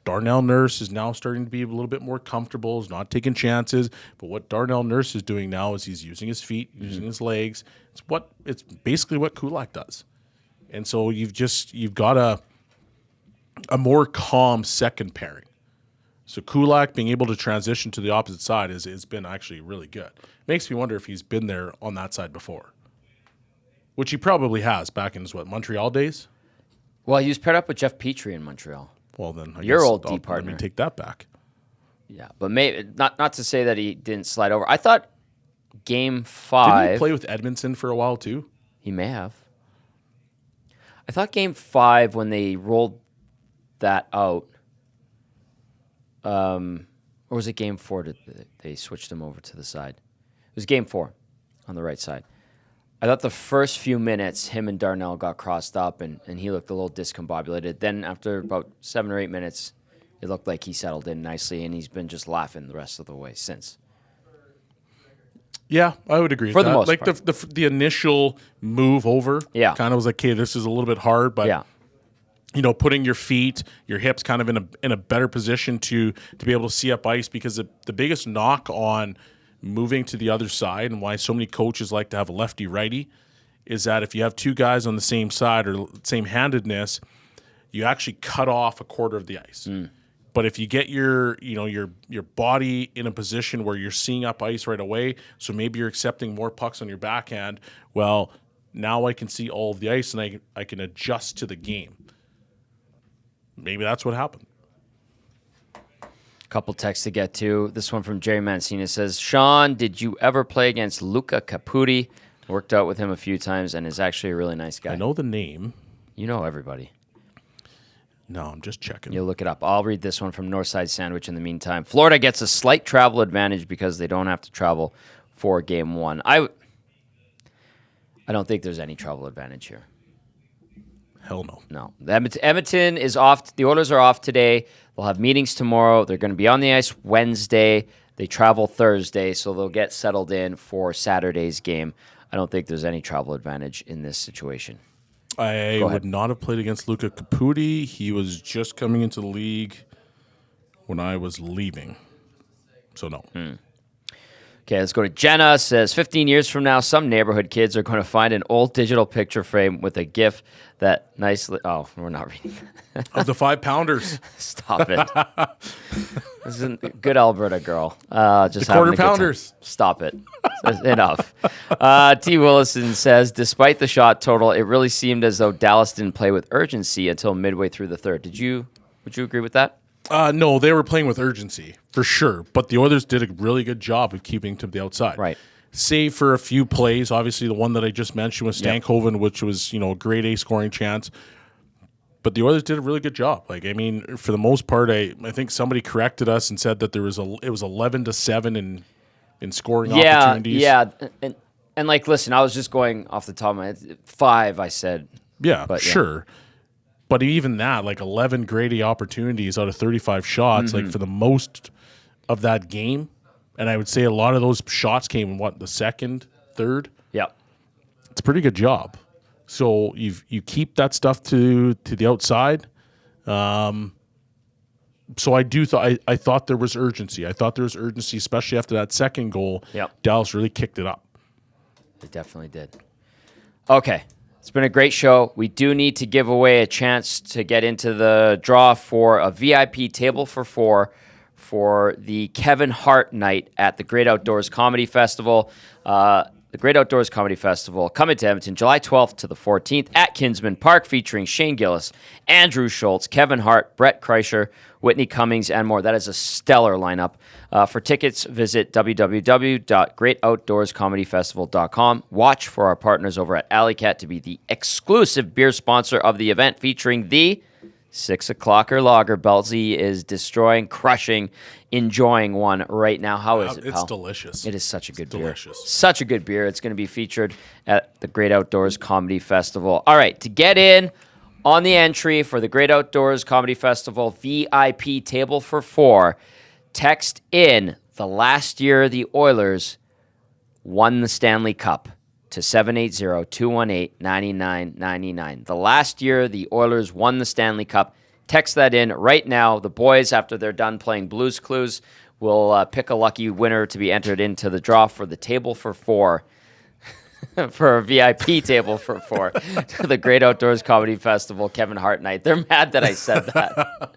Darnell Nurse is now starting to be a little bit more comfortable. He's not taking chances. But what Darnell Nurse is doing now is he's using his feet, using his legs. It's basically what Kulak does. And so you've got a more calm second pairing. So Kulak being able to transition to the opposite side has been actually really good. Makes me wonder if he's been there on that side before, which he probably has back in his Montreal days. Well, he was paired up with Jeff Petrie in Montreal. Well, then your old D partner. Let me take that back. Yeah, but maybe not to say that he didn't slide over. I thought Game 5. Didn't he play with Edmonton for a while too? He may have. I thought Game 5 when they rolled that out. Or was it Game 4? Did they switched him over to the side? It was Game 4 on the right side. I thought the first few minutes, him and Darnell got crossed up, and he looked a little discombobulated. Then after about 7 or 8 minutes, it looked like he settled in nicely, and he's been just laughing the rest of the way since. Yeah, I would agree. For the most part. Like the initial move over, kind of was like, okay, this is a little bit hard, but putting your feet, your hips kind of in a better position to be able to see up ice, because the biggest knock on moving to the other side and why so many coaches like to have a lefty-righty is that if you have two guys on the same side or same-handedness, you actually cut off a quarter of the ice. But if you get your body in a position where you're seeing up ice right away, so maybe you're accepting more pucks on your backhand, well, now I can see all of the ice and I can adjust to the game. Maybe that's what happened. Couple texts to get to. This one from Jerry Mancini says, Sean, did you ever play against Luca Caputi? Worked out with him a few times and is actually a really nice guy. I know the name. You know everybody. No, I'm just checking. You'll look it up. I'll read this one from Northside Sandwich in the meantime. Florida gets a slight travel advantage because they don't have to travel for Game 1. I don't think there's any travel advantage here. Hell no. No. Edmonton is off. The Oilers are off today. They'll have meetings tomorrow. They're going to be on the ice Wednesday. They travel Thursday, so they'll get settled in for Saturday's game. I don't think there's any travel advantage in this situation. I would not have played against Luca Caputi. He was just coming into the league when I was leaving. So, no. Okay, let's go to Jenna. Says, 15 years from now, some neighborhood kids are going to find an old digital picture frame with a GIF that nicely... Oh, we're not reading that. Of the 5-pounders. Stop it. This is a good Alberta girl. Just the quarter-pounders. Stop it. Enough. T. Willison says, despite the shot total, it really seemed as though Dallas didn't play with urgency until midway through the third. Would you agree with that? No, they were playing with urgency, for sure. But the Oilers did a really good job of keeping to the outside. Right. Save for a few plays. Obviously, the one that I just mentioned was Stankoven, which was, a grade A scoring chance. But the Oilers did a really good job. Like, I mean, for the most part, I think somebody corrected us and said that it was 11-7 in scoring opportunities. Yeah, and like, listen, I was just going off the top of my head. 5, I said. Yeah, but sure. But even that, like 11 grade A opportunities out of 35 shots, like for the most of that game, and I would say a lot of those shots came in the second, third. Yeah, it's a pretty good job. So you keep that stuff to the outside. So I thought there was urgency. I thought there was urgency, especially after that second goal. Yep. Dallas really kicked it up. They definitely did. Okay. It's been a great show. We do need to give away a chance to get into the draw for a VIP table for 4 for the Kevin Hart night at the Great Outdoors Comedy Festival. The Great Outdoors Comedy Festival coming to Edmonton July 12th to the 14th at Kinsman Park, featuring Shane Gillis, Andrew Schultz, Kevin Hart, Brett Kreischer, Whitney Cummings, and more. That is a stellar lineup. For tickets, visit www.greatoutdoorscomedyfestival.com. Watch for our partners over at Alley Cat to be the exclusive beer sponsor of the event, featuring the 6 o'clocker lager. Belzy is destroying, crushing, enjoying one right now. How is it, pal? It's delicious. It is such a good beer. Delicious. Such a good beer. It's going to be featured at the Great Outdoors Comedy Festival. All right, to get in on the entry for the Great Outdoors Comedy Festival VIP table for 4, Text in the last year the Oilers won the Stanley Cup to 780-218-9999. The last year the Oilers won the Stanley Cup. Text that in right now. The boys, after they're done playing Blues Clues, will pick a lucky winner to be entered into the draw for the table for four. For a VIP table for four to the Great Outdoors Comedy Festival, Kevin Hart night. They're mad that I said that.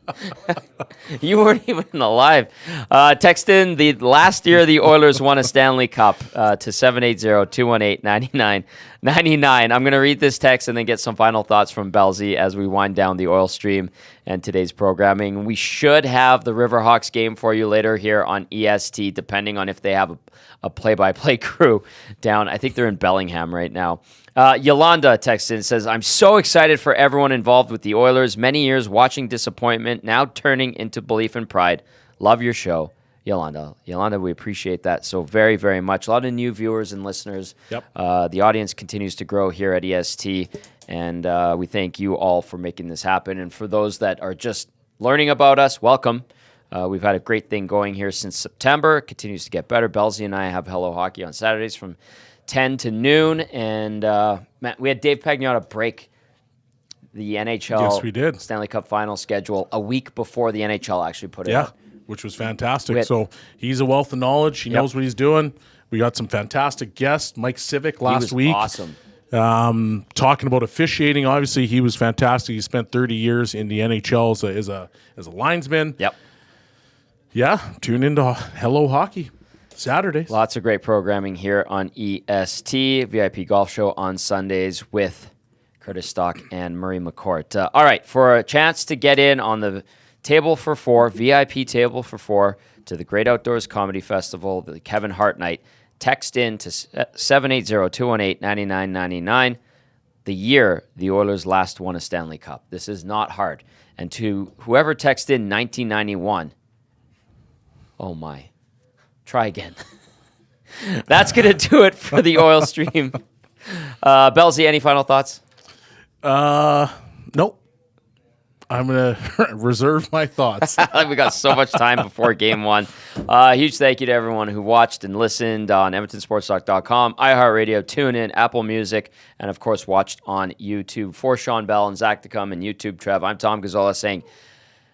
You weren't even alive. Text in the last year the Oilers won a Stanley Cup to 780-218-9999. I'm going to read this text and then get some final thoughts from Bellsy as we wind down the Oil Stream and today's programming. We should have the Riverhawks game for you later here on EST, depending on if they have a play-by-play crew down. I think they're in Bellingham right now. Yolanda texts in and says, I'm so excited for everyone involved with the Oilers. Many years watching disappointment, now turning into belief and pride. Love your show, Yolanda. Yolanda, we appreciate that so very, very much. A lot of new viewers and listeners. Yep. The audience continues to grow here at EST, and we thank you all for making this happen. And for those that are just learning about us, welcome. We've had a great thing going here since September. It continues to get better. Bellsy and I have Hello Hockey on Saturdays from 10 to noon. And Matt, we had Dave Pagnotta break the NHL Yes, we did. Stanley Cup final schedule a week before the NHL actually put it out. Which was fantastic. So he's a wealth of knowledge. He knows what he's doing. We got some fantastic guests. Mike Civic last week. Awesome. Talking about officiating. Obviously, he was fantastic. He spent 30 years in the NHL as a linesman. Yep. Yeah, tune into Hello Hockey Saturdays. Lots of great programming here on EST. VIP Golf Show on Sundays with Curtis Stock and Murray McCourt. All right, for a chance to get in on the table for four, VIP table for four, to the Great Outdoors Comedy Festival, the Kevin Hart night, text in to 780-218-9999, the year the Oilers last won a Stanley Cup. This is not hard. And to whoever texted in 1991, oh my, try again. That's going to do it for the Oil Stream. Bellsy, any final thoughts? Nope. I'm going to reserve my thoughts. We got so much time before game one. Huge thank you to everyone who watched and listened on EdmontonSportsTalk.com, iHeartRadio, TuneIn, Apple Music, and of course watched on YouTube. For Shawn Belle and Zach to come and YouTube Trev, I'm Tom Gazzola saying,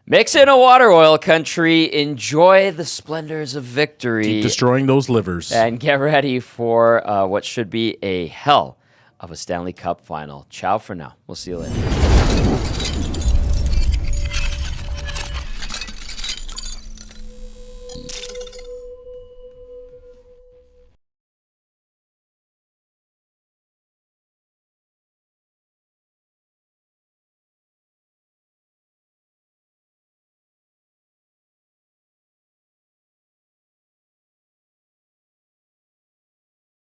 mix in a water oil country, enjoy the splendors of victory. Keep destroying those livers. And get ready for what should be a hell of a Stanley Cup final. Ciao for now. We'll see you later.